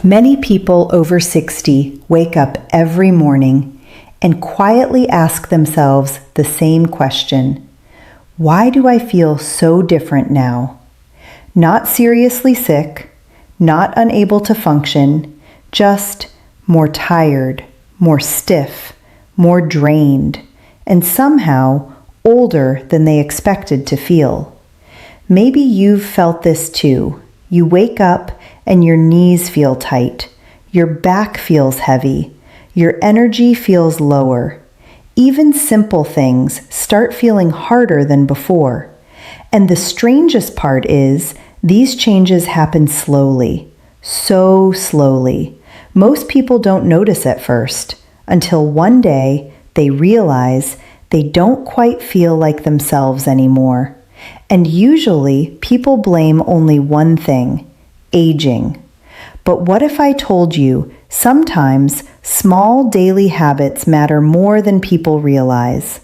Many people over 60 wake up every morning and quietly ask themselves the same question: why do I feel so different now? Not seriously sick, not unable to function, just more tired, more stiff, more drained, and somehow older than they expected to feel. Maybe you've felt this too. You wake up and your knees feel tight, your back feels heavy, your energy feels lower. Even simple things start feeling harder than before. And the strangest part is, these changes happen slowly, so slowly. Most people don't notice at first, until one day they realize they don't quite feel like themselves anymore. And usually people blame only one thing: aging. But what if I told you sometimes small daily habits matter more than people realize?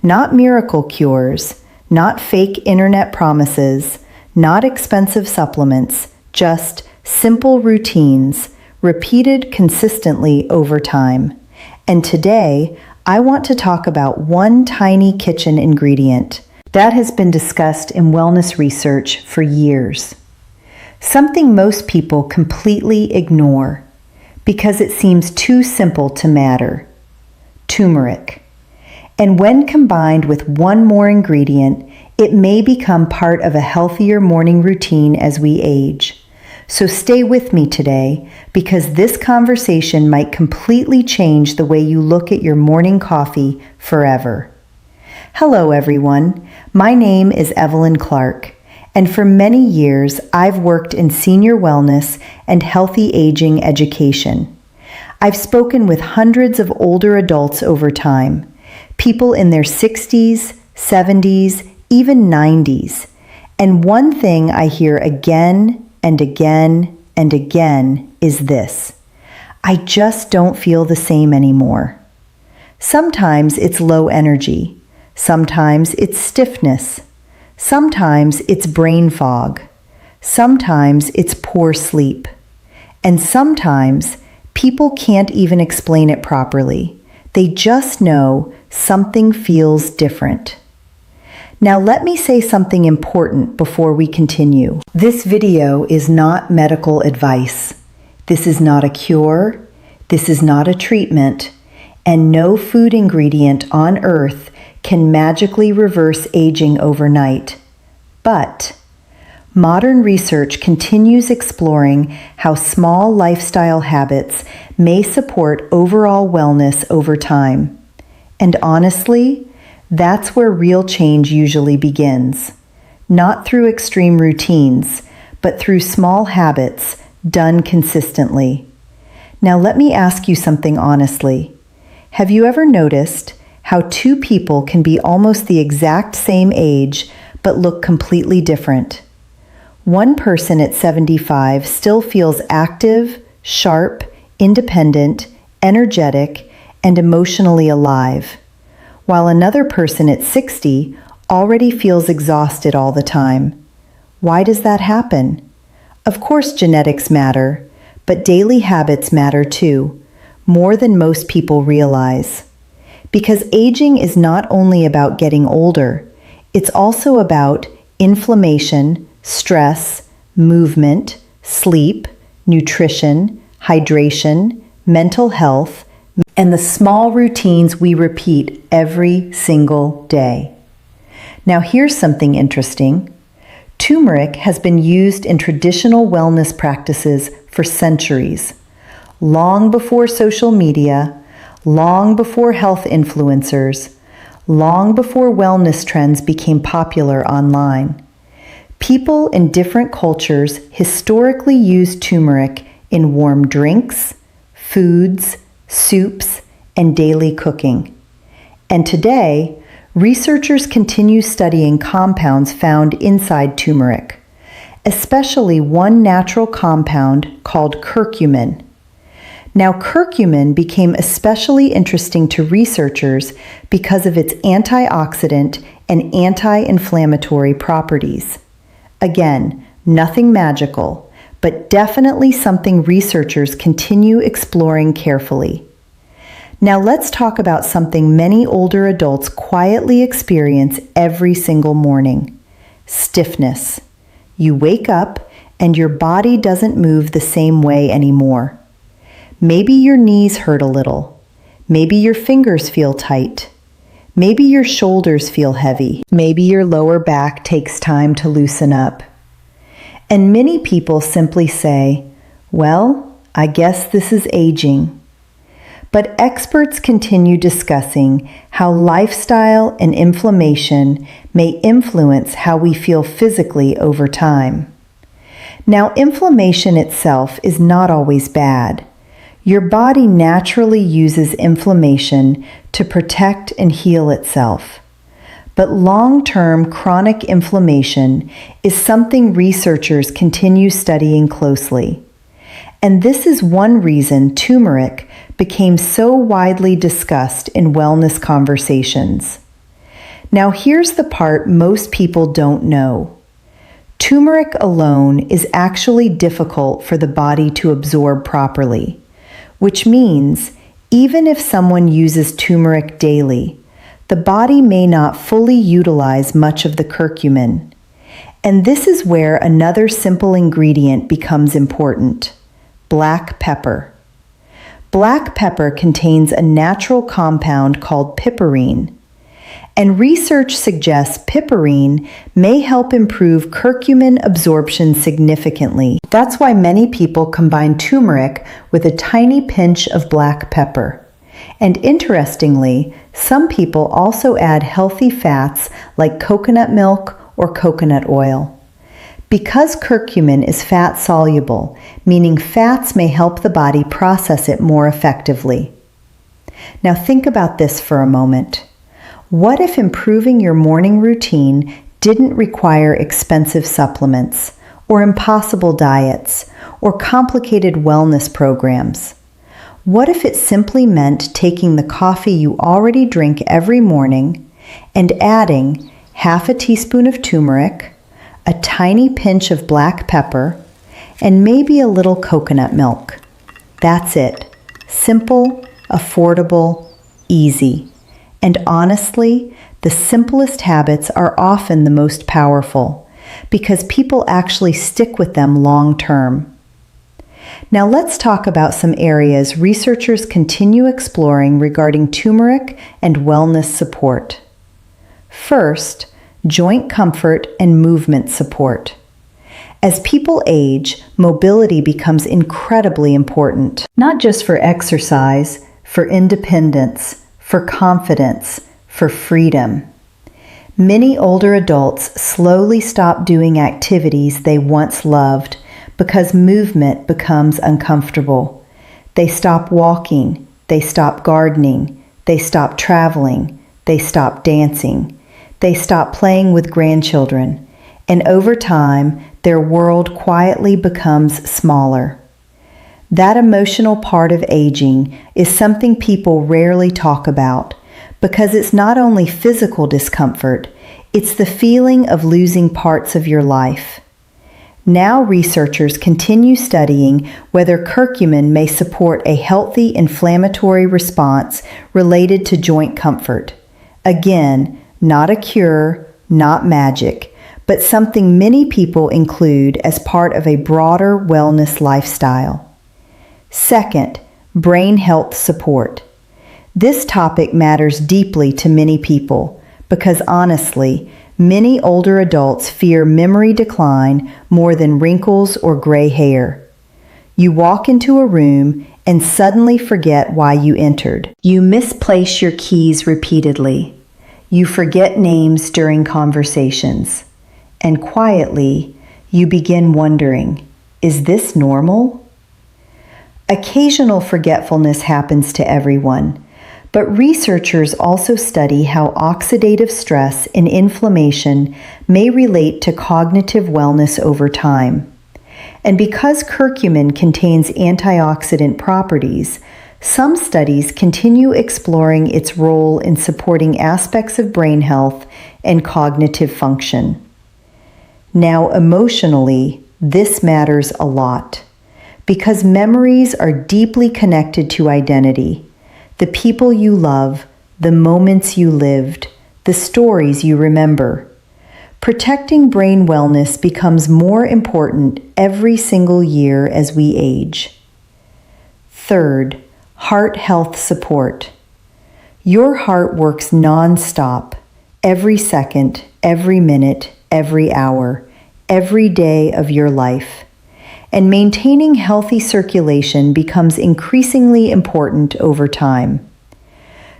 Not miracle cures, not fake internet promises, not expensive supplements, just simple routines, repeated consistently over time. And today, I want to talk about one tiny kitchen ingredient that has been discussed in wellness research for years. Something most people completely ignore because it seems too simple to matter: turmeric. And when combined with one more ingredient, it may become part of a healthier morning routine as we age. So stay with me today, because this conversation might completely change the way you look at your morning coffee forever. Hello everyone, my name is Evelyn Clark, and for many years I've worked in senior wellness and healthy aging education. I've spoken with hundreds of older adults over time, people in their 60s, 70s, even 90s. And one thing I hear again and again and again is this: I just don't feel the same anymore. Sometimes it's low energy. Sometimes it's stiffness. Sometimes it's brain fog. Sometimes it's poor sleep. And sometimes people can't even explain it properly. They just know something feels different. Now let me say something important before we continue. This video is not medical advice. This is not a cure. This is not a treatment. And no food ingredient on earth can magically reverse aging overnight. But modern research continues exploring how small lifestyle habits may support overall wellness over time. And honestly, that's where real change usually begins. Not through extreme routines, but through small habits done consistently. Now let me ask you something honestly. Have you ever noticed how two people can be almost the exact same age but look completely different? One person at 75 still feels active, sharp, independent, energetic, and emotionally alive, while another person at 60 already feels exhausted all the time. Why does that happen? Of course genetics matter, but daily habits matter too, more than most people realize. Because aging is not only about getting older, it's also about inflammation, stress, movement, sleep, nutrition, hydration, mental health, and the small routines we repeat every single day. Now here's something interesting. Turmeric has been used in traditional wellness practices for centuries, long before social media, long before health influencers, long before wellness trends became popular online. People in different cultures historically used turmeric in warm drinks, foods, soups, and daily cooking. And today, researchers continue studying compounds found inside turmeric, especially one natural compound called curcumin. Now, curcumin became especially interesting to researchers because of its antioxidant and anti-inflammatory properties. Again, nothing magical, but definitely something researchers continue exploring carefully. Now let's talk about something many older adults quietly experience every single morning: stiffness. You wake up and your body doesn't move the same way anymore. Maybe your knees hurt a little. Maybe your fingers feel tight. Maybe your shoulders feel heavy. Maybe your lower back takes time to loosen up. And many people simply say, "Well, I guess this is aging." But experts continue discussing how lifestyle and inflammation may influence how we feel physically over time. Now, inflammation itself is not always bad. Your body naturally uses inflammation to protect and heal itself. But long-term chronic inflammation is something researchers continue studying closely. And this is one reason turmeric became so widely discussed in wellness conversations. Now here's the part most people don't know. Turmeric alone is actually difficult for the body to absorb properly, which means even if someone uses turmeric daily, the body may not fully utilize much of the curcumin. And this is where another simple ingredient becomes important: black pepper. Black pepper contains a natural compound called piperine, and research suggests piperine may help improve curcumin absorption significantly. That's why many people combine turmeric with a tiny pinch of black pepper. And interestingly, some people also add healthy fats like coconut milk or coconut oil. Because curcumin is fat soluble, meaning fats may help the body process it more effectively. Now think about this for a moment. What if improving your morning routine didn't require expensive supplements, or impossible diets, or complicated wellness programs? What if it simply meant taking the coffee you already drink every morning and adding half a teaspoon of turmeric, a tiny pinch of black pepper, and maybe a little coconut milk? That's it. Simple, affordable, easy. And honestly, the simplest habits are often the most powerful because people actually stick with them long term. Now let's talk about some areas researchers continue exploring regarding turmeric and wellness support. First, joint comfort and movement support. As people age, mobility becomes incredibly important, not just for exercise, for independence, for confidence, for freedom. Many older adults slowly stop doing activities they once loved because movement becomes uncomfortable. They stop walking, they stop gardening, they stop traveling, they stop dancing. They stop playing with grandchildren, and over time, their world quietly becomes smaller. That emotional part of aging is something people rarely talk about because it's not only physical discomfort, it's the feeling of losing parts of your life. Now researchers continue studying whether curcumin may support a healthy inflammatory response related to joint comfort. Again, not a cure, not magic, but something many people include as part of a broader wellness lifestyle. Second, brain health support. This topic matters deeply to many people because honestly, many older adults fear memory decline more than wrinkles or gray hair. You walk into a room and suddenly forget why you entered. You misplace your keys repeatedly. You forget names during conversations. And quietly, you begin wondering, is this normal? Occasional forgetfulness happens to everyone, but researchers also study how oxidative stress and inflammation may relate to cognitive wellness over time. And because curcumin contains antioxidant properties, some studies continue exploring its role in supporting aspects of brain health and cognitive function. Now, emotionally, This matters a lot because memories are deeply connected to identity. The people you love, the moments you lived, the stories you remember. Protecting brain wellness becomes more important every single year as we age. Third, heart health support. Your heart works non-stop, every second, every minute, every hour, every day of your life. And maintaining healthy circulation becomes increasingly important over time.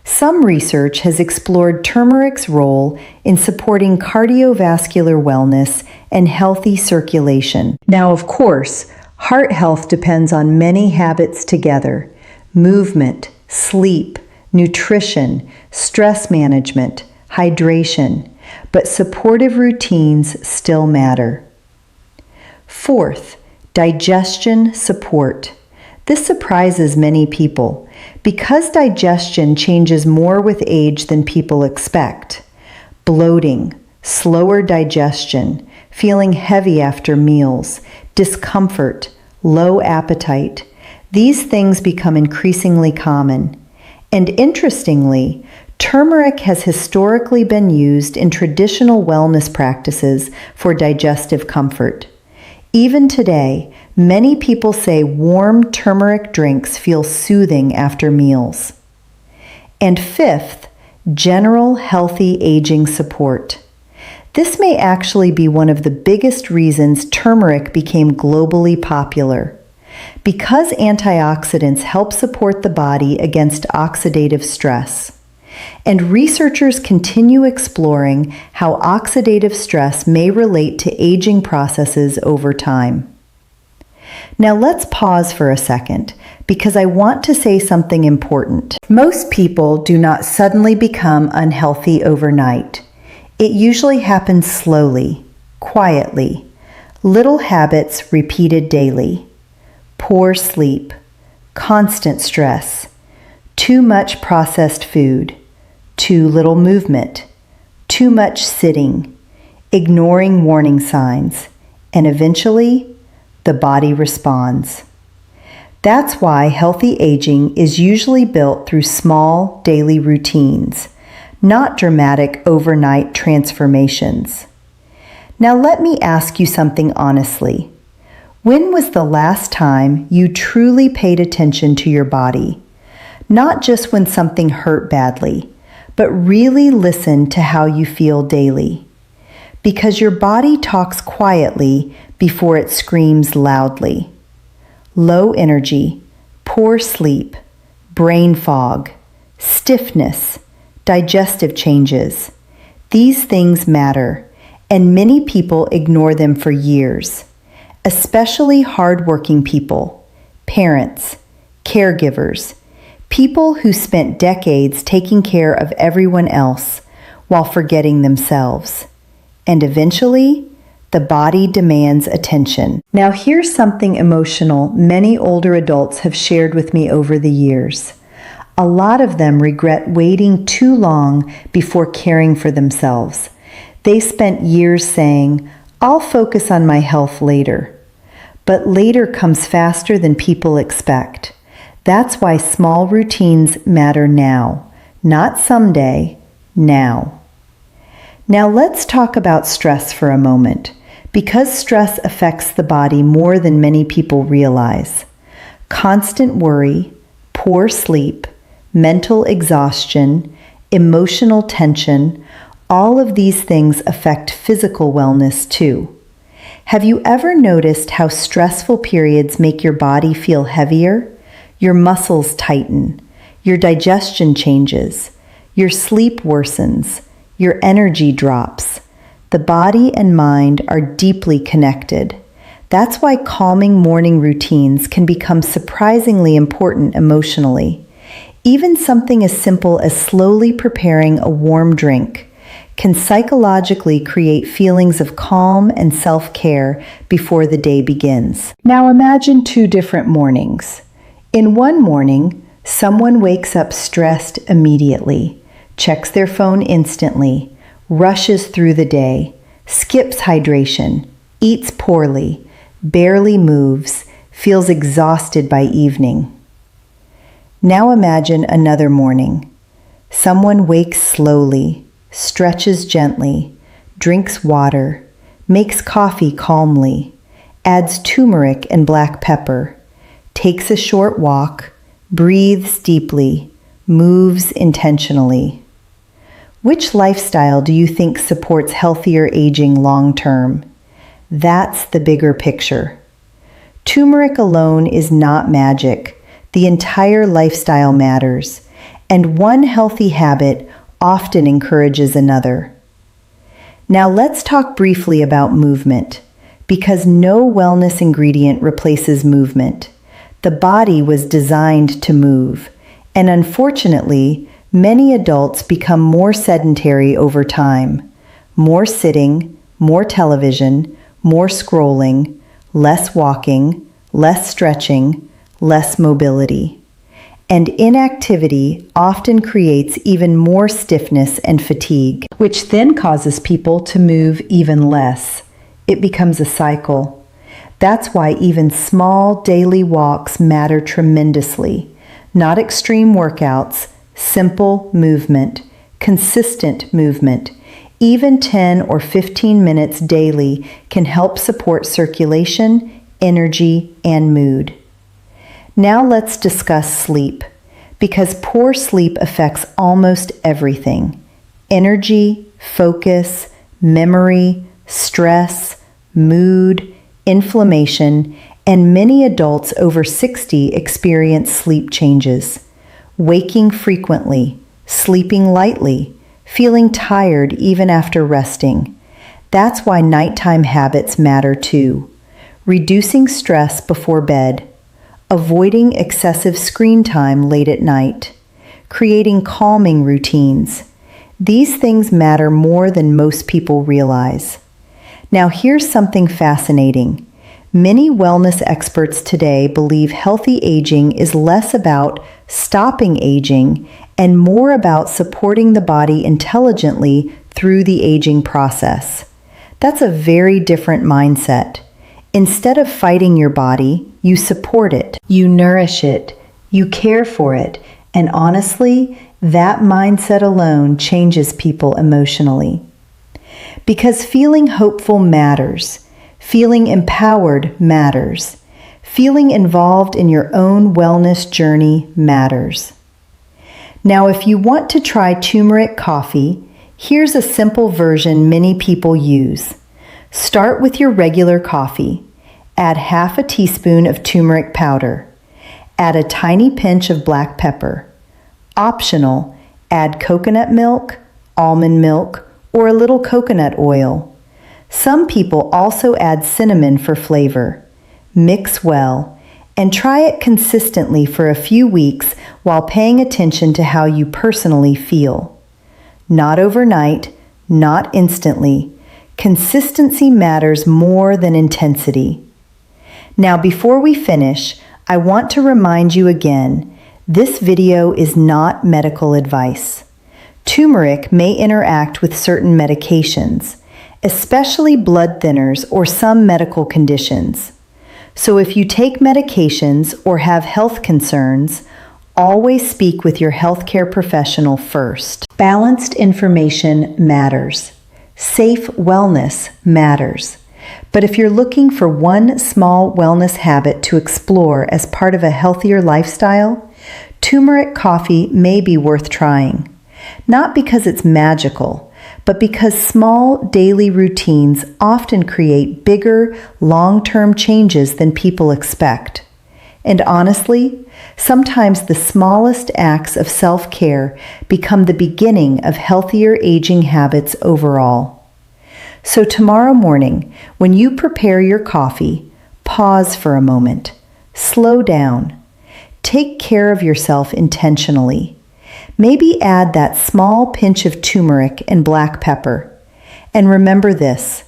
Some research has explored turmeric's role in supporting cardiovascular wellness and healthy circulation. Now, of course, heart health depends on many habits together: movement, sleep, nutrition, stress management, hydration, but supportive routines still matter. Fourth, digestion support. This surprises many people because digestion changes more with age than people expect. Bloating, slower digestion, feeling heavy after meals, discomfort, low appetite. These things become increasingly common. And interestingly, turmeric has historically been used in traditional wellness practices for digestive comfort. Even today, many people say warm turmeric drinks feel soothing after meals. And fifth, general healthy aging support. This may actually be one of the biggest reasons turmeric became globally popular. Because antioxidants help support the body against oxidative stress. And researchers continue exploring how oxidative stress may relate to aging processes over time. Now let's pause for a second because I want to say something important. Most people do not suddenly become unhealthy overnight. It usually happens slowly, quietly, little habits repeated daily. Poor sleep, constant stress, too much processed food, too little movement, too much sitting, ignoring warning signs, and eventually, the body responds. That's why healthy aging is usually built through small daily routines, not dramatic overnight transformations. Now let me ask you something honestly. When was the last time you truly paid attention to your body? Not just when something hurt badly, but really listen to how you feel daily. Because your body talks quietly before it screams loudly. Low energy, poor sleep, brain fog, stiffness, digestive changes. These things matter, and many people ignore them for years. Especially hardworking people, parents, caregivers, people who spent decades taking care of everyone else while forgetting themselves. And eventually, the body demands attention. Now here's something emotional many older adults have shared with me over the years. A lot of them regret waiting too long before caring for themselves. They spent years saying, "I'll focus on my health later." But later comes faster than people expect. That's why small routines matter now, not someday, now. Now let's talk about stress for a moment, because stress affects the body more than many people realize. Constant worry, poor sleep, mental exhaustion, emotional tension, all of these things affect physical wellness too. Have you ever noticed how stressful periods make your body feel heavier? Your muscles tighten, your digestion changes, your sleep worsens, your energy drops. The body and mind are deeply connected. That's why calming morning routines can become surprisingly important emotionally. Even something as simple as slowly preparing a warm drink can psychologically create feelings of calm and self-care before the day begins. Now imagine two different mornings. In one morning, someone wakes up stressed immediately, checks their phone instantly, rushes through the day, skips hydration, eats poorly, barely moves, feels exhausted by evening. Now imagine another morning. Someone wakes slowly, stretches gently, drinks water, makes coffee calmly, adds turmeric and black pepper, takes a short walk, breathes deeply, moves intentionally. Which lifestyle do you think supports healthier aging long term? That's the bigger picture. Turmeric alone is not magic. The entire lifestyle matters, and one healthy habit often encourages another. Now let's talk briefly about movement, because no wellness ingredient replaces movement. The body was designed to move, and unfortunately, many adults become more sedentary over time. More sitting, more television, more scrolling, less walking, less stretching, less mobility. And inactivity often creates even more stiffness and fatigue, which then causes people to move even less. It becomes a cycle. That's why even small daily walks matter tremendously. Not extreme workouts, simple movement, consistent movement. Even 10 or 15 minutes daily can help support circulation, energy, and mood. Now let's discuss sleep, because poor sleep affects almost everything: energy, focus, memory, stress, mood, inflammation, and many adults over 60 experience sleep changes. Waking frequently, sleeping lightly, feeling tired even after resting. That's why nighttime habits matter too. Reducing stress before bed, avoiding excessive screen time late at night, creating calming routines. These things matter more than most people realize. Now here's something fascinating. Many wellness experts today believe healthy aging is less about stopping aging and more about supporting the body intelligently through the aging process. That's a very different mindset. Instead of fighting your body, you support it, you nourish it, you care for it, and honestly, that mindset alone changes people emotionally. Because feeling hopeful matters. Feeling empowered matters. Feeling involved in your own wellness journey matters. Now, if you want to try turmeric coffee, here's a simple version many people use. Start with your regular coffee. Add half a teaspoon of turmeric powder. Add a tiny pinch of black pepper. Optional, add coconut milk, almond milk, or a little coconut oil. Some people also add cinnamon for flavor. Mix well and try it consistently for a few weeks while paying attention to how you personally feel. Not overnight, not instantly. Consistency matters more than intensity. Now, before we finish, I want to remind you again, this video is not medical advice. Turmeric may interact with certain medications, especially blood thinners or some medical conditions. So if you take medications or have health concerns, always speak with your healthcare professional first. Balanced information matters. Safe wellness matters. But if you're looking for one small wellness habit to explore as part of a healthier lifestyle, turmeric coffee may be worth trying. Not because it's magical, but because small daily routines often create bigger, long-term changes than people expect. And honestly, sometimes the smallest acts of self-care become the beginning of healthier aging habits overall. So tomorrow morning, when you prepare your coffee, pause for a moment. Slow down. Take care of yourself intentionally. Maybe add that small pinch of turmeric and black pepper. And remember this,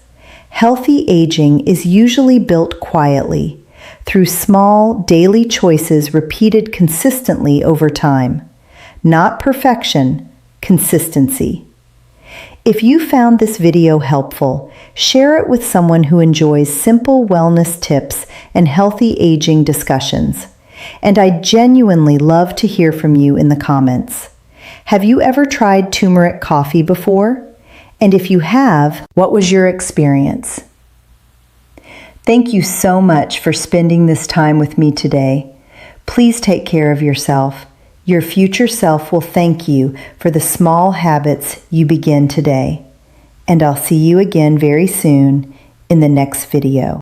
healthy aging is usually built quietly, through small daily choices repeated consistently over time. Not perfection, consistency. If you found this video helpful, share it with someone who enjoys simple wellness tips and healthy aging discussions. And I genuinely love to hear from you in the comments. Have you ever tried turmeric coffee before? And if you have, what was your experience? Thank you so much for spending this time with me today. Please take care of yourself. Your future self will thank you for the small habits you begin today. And I'll see you again very soon in the next video.